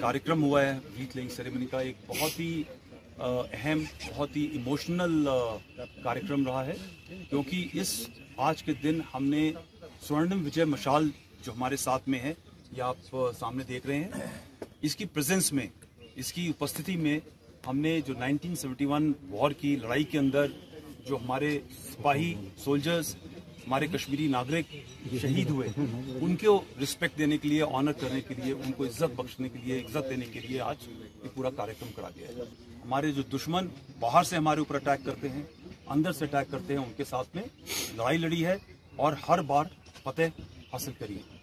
कार्यक्रम हुआ है रीथ लेइंग सेरेमनी का, एक बहुत ही अहम, बहुत ही इमोशनल कार्यक्रम रहा है, क्योंकि इस आज के दिन हमने स्वर्णिम विजय मशाल जो हमारे साथ में है, ये आप सामने देख रहे हैं, इसकी प्रेजेंस में, इसकी उपस्थिति में हमने जो 1971 वॉर की लड़ाई के अंदर जो हमारे सिपाही सोल्जर्स, हमारे कश्मीरी नागरिक शहीद हुए, उनको रिस्पेक्ट देने के लिए, ऑनर करने के लिए, उनको इज्जत बख्शने के लिए, इज्जत देने के लिए आज ये पूरा कार्यक्रम करा गया है। हमारे जो दुश्मन बाहर से हमारे ऊपर अटैक करते हैं, अंदर से अटैक करते हैं, उनके साथ में लड़ाई लड़ी है और हर बार फतेह हासिल करी है।